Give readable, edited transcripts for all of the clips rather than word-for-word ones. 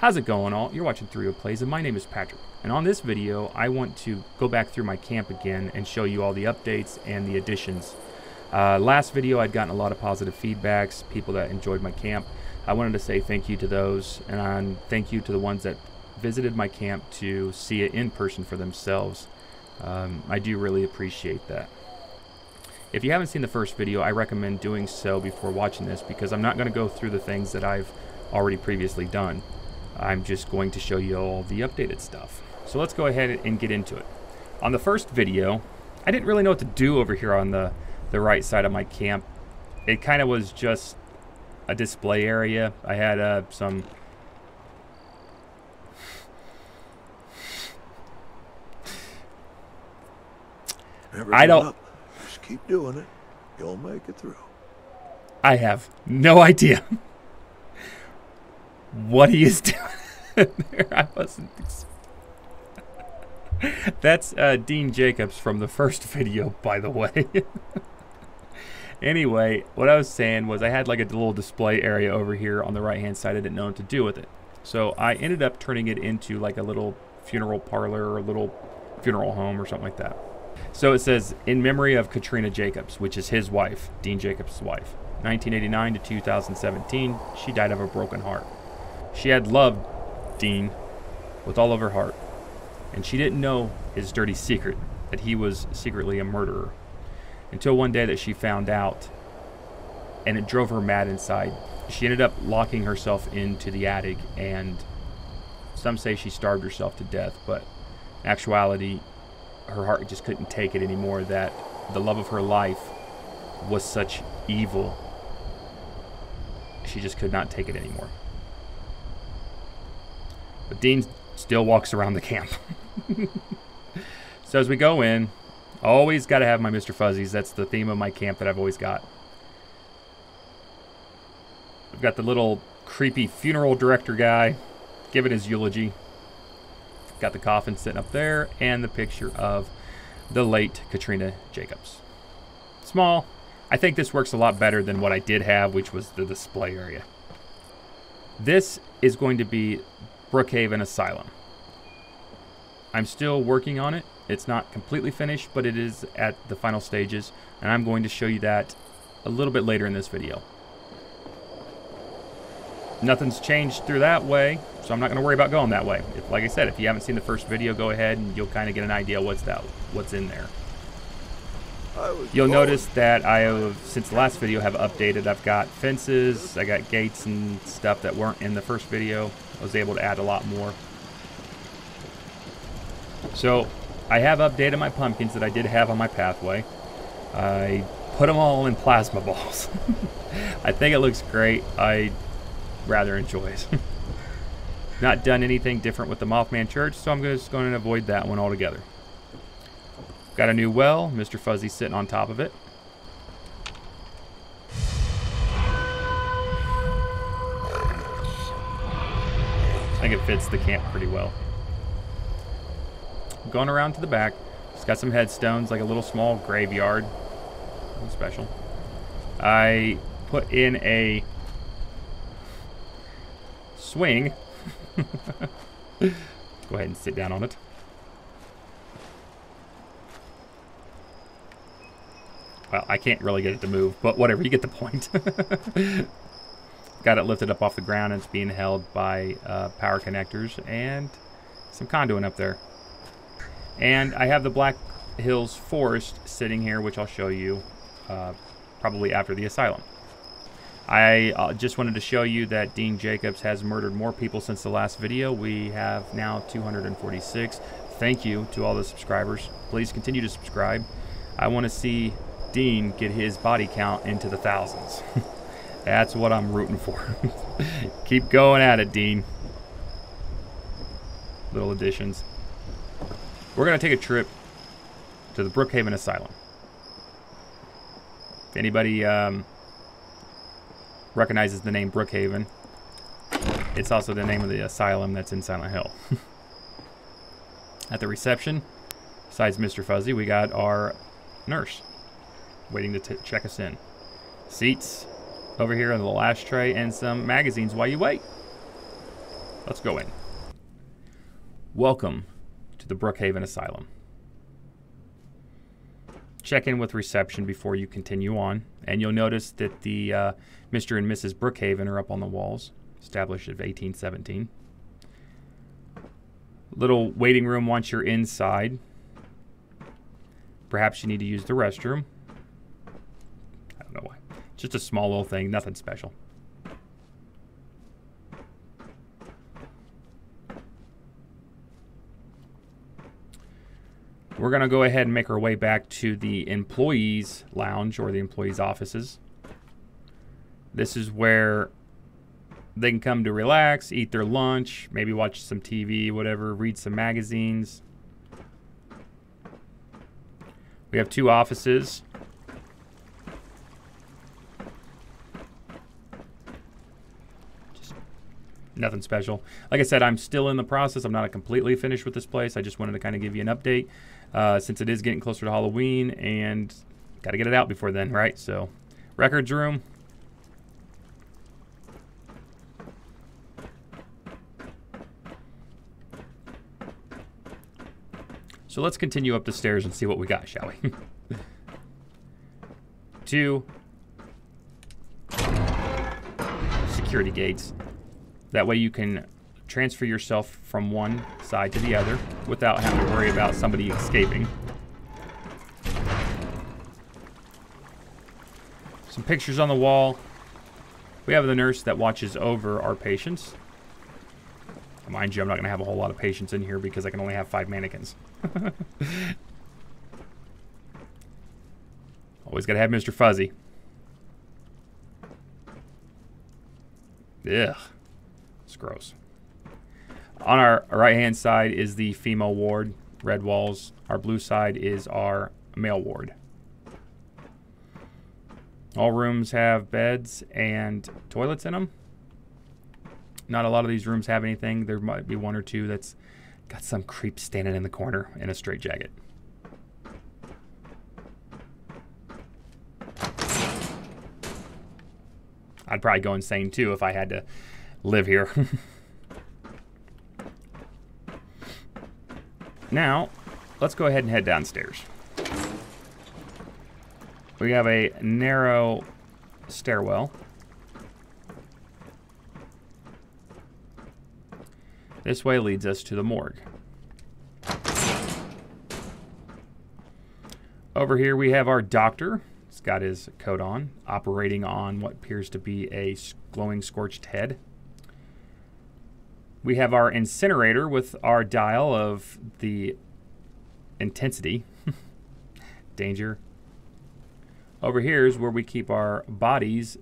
How's it going all? You're watching 3O Plays and my name is Patrick. And on this video, I want to go back through my camp again and show you all the updates and the additions. Last video, I'd gotten a lot of positive feedbacks, people that enjoyed my camp. I wanted to say thank you to those, and thank you to the ones that visited my camp to see it in person for themselves. I do really appreciate that. If you haven't seen the first video, I recommend doing so before watching this because I'm not going to go through the things that I've already previously done. I'm just going to show you all the updated stuff. So let's go ahead and get into it. On the first video, I didn't really know what to do over here on the right side of my camp. It kind of was just a display area. I had some... I don't... Just keep doing it. You'll make it through. I have no idea what he is doing there. I wasn't... That's Dean Jacobs from the first video, by the way. Anyway, what I was saying was I had like a little display area over here on the right-hand side. I didn't know what to do with it. So I ended up turning it into like a little funeral parlor or a little funeral home or something like that. So it says, in memory of Katrina Jacobs, which is his wife, Dean Jacobs' wife. 1989 to 2017, she died of a broken heart. She had loved Dean with all of her heart, and she didn't know his dirty secret, that he was secretly a murderer, until one day that she found out, and it drove her mad inside. She ended up locking herself into the attic, and some say she starved herself to death, but in actuality, her heart just couldn't take it anymore, that the love of her life was such evil. She just could not take it anymore. But Dean still walks around the camp. So as we go in, always got to have my Mr. Fuzzies. That's the theme of my camp that I've always got. I've got the little creepy funeral director guy giving his eulogy. Got the coffin sitting up there and the picture of the late Katrina Jacobs. Small. I think this works a lot better than what I did have, which was the display area. This is going to be Brookhaven Asylum. I'm still working on it. It's not completely finished, but it is at the final stages, and I'm going to show you that a little bit later in this video. Nothing's changed through that way, so I'm not going to worry about going that way. Like I said, if you haven't seen the first video, go ahead and you'll kind of get an idea what's in there. You'll notice that I have, since the last video, have updated. I've got fences, I got gates and stuff that weren't in the first video. I was able to add a lot more. So I have updated my pumpkins that I did have on my pathway. I put them all in plasma balls. I think it looks great. I rather enjoy it. Not done anything different with the Mothman Church, so I'm just going to avoid that one altogether. Got a new well, Mr. Fuzzy sitting on top of it. I think it fits the camp pretty well. Going around to the back, it's got some headstones, like a little small graveyard. Nothing special. I put in a swing. Go ahead and sit down on it. Well, I can't really get it to move, but whatever, you get the point. Got it lifted up off the ground, and it's being held by power connectors and some conduit up there. And I have the Black Hills Forest sitting here, which I'll show you probably after the asylum. I just wanted to show you that Dean Jacobs has murdered more people since the last video. We have now 246. Thank you to all the subscribers. Please continue to subscribe. I want to see Dean get his body count into the thousands. That's what I'm rooting for. Keep going at it, Dean. Little additions. We're going to take a trip to the Brookhaven Asylum. If anybody recognizes the name Brookhaven, it's also the name of the asylum that's in Silent Hill. At the reception, besides Mr. Fuzzy, we got our nurse waiting to check us in. Seats over here in the little ashtray and some magazines while you wait. Let's go in. Welcome to the Brookhaven Asylum. Check in with reception before you continue on, and you'll notice that the Mr. and Mrs. Brookhaven are up on the walls, established in 1817. Little waiting room once you're inside. Perhaps you need to use the restroom. I don't know why. Just a small little thing, nothing special. We're going to go ahead and make our way back to the employees' lounge or the employees' offices. This is where they can come to relax, eat their lunch, maybe watch some TV, whatever, read some magazines. We have 2 offices. Just nothing special. Like I said, I'm still in the process. I'm not completely finished with this place. I just wanted to kind of give you an update since it is getting closer to Halloween and got to get it out before then, right? So, records room. So let's continue up the stairs and see what we got, shall we? 2 security gates. That way you can transfer yourself from one side to the other without having to worry about somebody escaping. Some pictures on the wall. We have the nurse that watches over our patients. Mind you, I'm not going to have a whole lot of patients in here because I can only have 5 mannequins. Always got to have Mr. Fuzzy. Ugh. It's gross. On our right-hand side is the female ward, red walls. Our blue side is our male ward. All rooms have beds and toilets in them. Not a lot of these rooms have anything. There might be 1 or 2 that's got some creep standing in the corner in a straitjacket. I'd probably go insane too if I had to live here. Now, let's go ahead and head downstairs. We have a narrow stairwell. This way leads us to the morgue. Over here we have our doctor. He's got his coat on, operating on what appears to be a glowing scorched head. We have our incinerator with our dial of the intensity. Danger. Over here is where we keep our bodies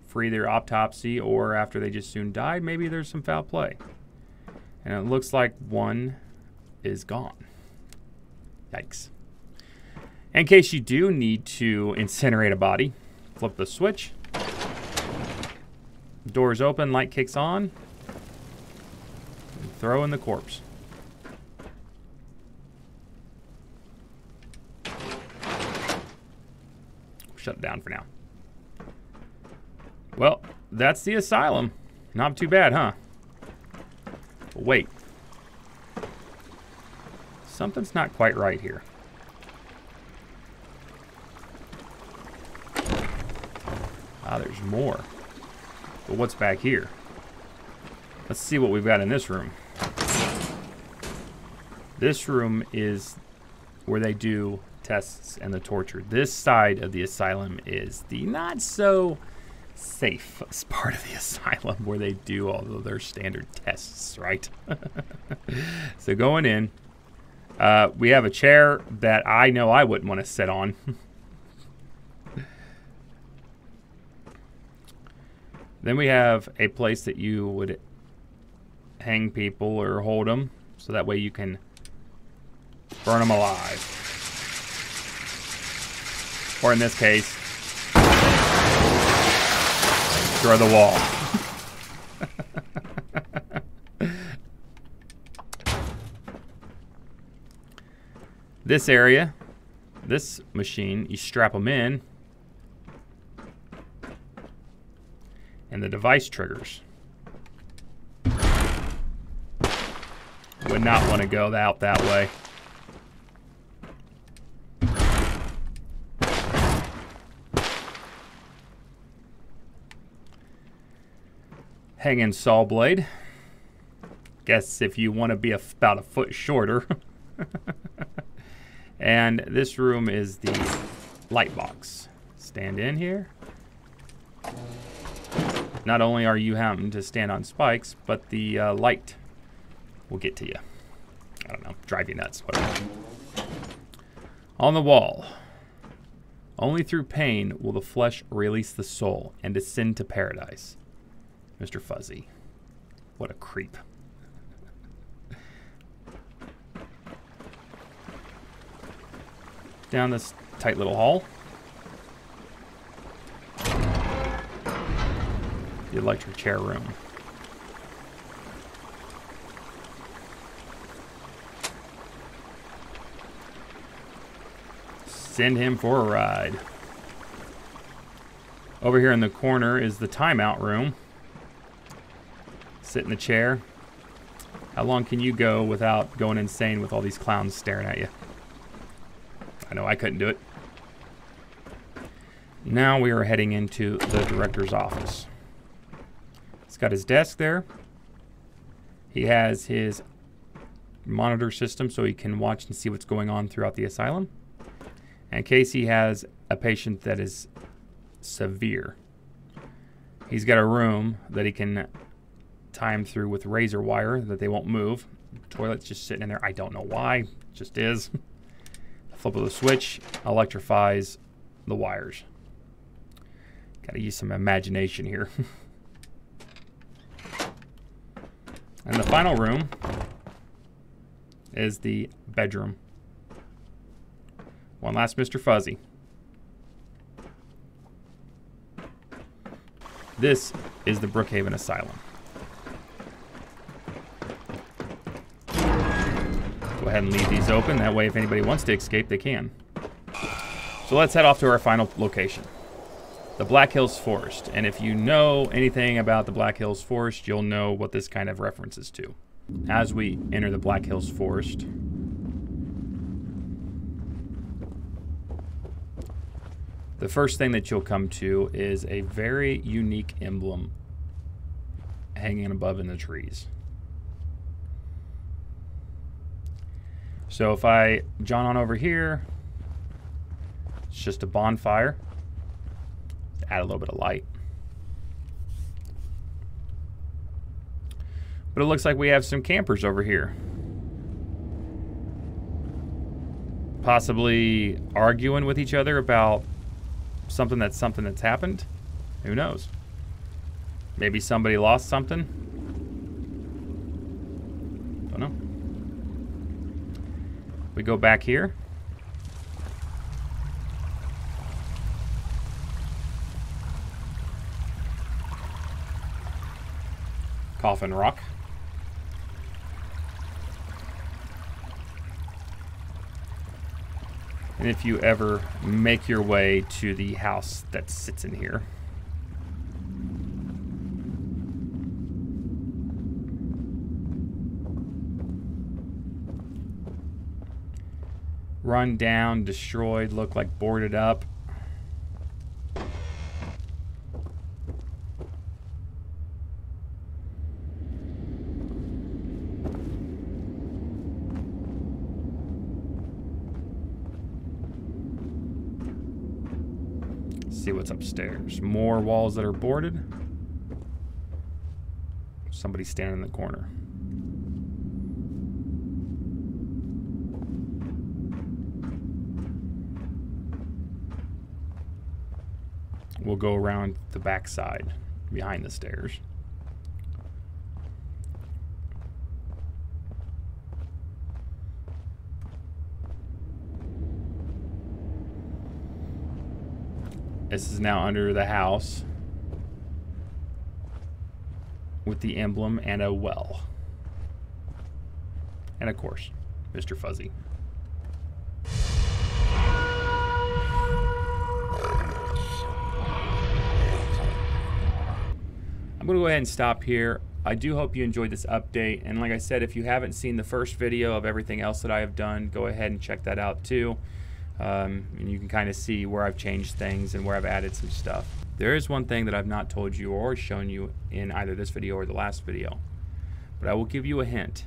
for either autopsy or after they just soon died. Maybe there's some foul play. And it looks like one is gone. Yikes. In case you do need to incinerate a body, flip the switch. Doors open, light kicks on. And throw in the corpse. Shut it down for now. Well, that's the asylum. Not too bad, huh? But wait. Something's not quite right here. Ah, there's more. But what's back here? Let's see what we've got in this room. This room is where they do tests and the torture. This side of the asylum is the not so safe part of the asylum where they do all of their standard tests, right? So going in, we have a chair that I know I wouldn't want to sit on. Then we have a place that you would hang people or hold them, so that way you can burn them alive. Or in this case, destroy the wall. This area, this machine, you strap them in, and the device triggers. would not want to go out that way. Hanging saw blade. Guess if you want to be about a foot shorter. And this room is the light box. Stand in here. Not only are you having to stand on spikes, but the light will get to you. I don't know, drive you nuts, whatever. On the wall. Only through pain will the flesh release the soul and descend to paradise. Mr. Fuzzy. What a creep. Down this tight little hall. The electric chair room. Send him for a ride. Over here in the corner is the timeout room. Sit in the chair. How long can you go without going insane with all these clowns staring at you? I know I couldn't do it. Now we are heading into the director's office. He's got his desk there. He has his monitor system so he can watch and see what's going on throughout the asylum. And in case he has a patient that is severe, he's got a room that he can time through with razor wire that they won't move. The toilet's just sitting in there. I don't know why. It just is. The flip of the switch electrifies the wires. Gotta use some imagination here. And the final room is the bedroom. One last Mr. Fuzzy. This is the Brookhaven Asylum. Go ahead and leave these open. That way, if anybody wants to escape, they can. So let's head off to our final location. The Black Hills Forest. And if you know anything about the Black Hills Forest, you'll know what this kind of references to. As we enter the Black Hills Forest, the first thing that you'll come to is a very unique emblem hanging above in the trees. So if I jaunt on over here, it's just a bonfire. Add a little bit of light. But it looks like we have some campers over here. Possibly arguing with each other about something that's happened. Who knows? Maybe somebody lost something. Don't know. We go back here. Coffin Rock. And if you ever make your way to the house that sits in here, run down, destroyed, look like boarded up. See what's upstairs. More walls that are boarded. Somebody standing in the corner. We'll go around the back side behind the stairs. This is now under the house with the emblem and a well. And of course, Mr. Fuzzy. I'm going to go ahead and stop here. I do hope you enjoyed this update, and like I said, if you haven't seen the first video of everything else that I have done, go ahead and check that out too. And you can kind of see where I've changed things and where I've added some stuff. There is one thing that I've not told you or shown you in either this video or the last video, but I will give you a hint.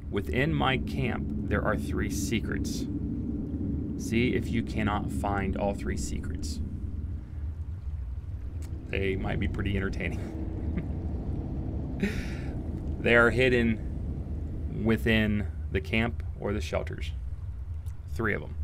Within my camp, there are 3 secrets. See if you cannot find all 3 secrets. They might be pretty entertaining. They are hidden within the camp or the shelters. 3 of them.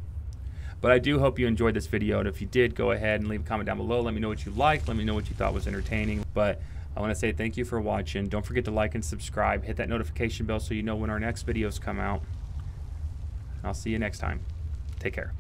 But I do hope you enjoyed this video, and if you did, go ahead and leave a comment down below. Let me know what you liked. Let me know what you thought was entertaining. But I want to say thank you for watching. Don't forget to like and subscribe. Hit that notification bell so you know when our next videos come out. I'll see you next time. Take care.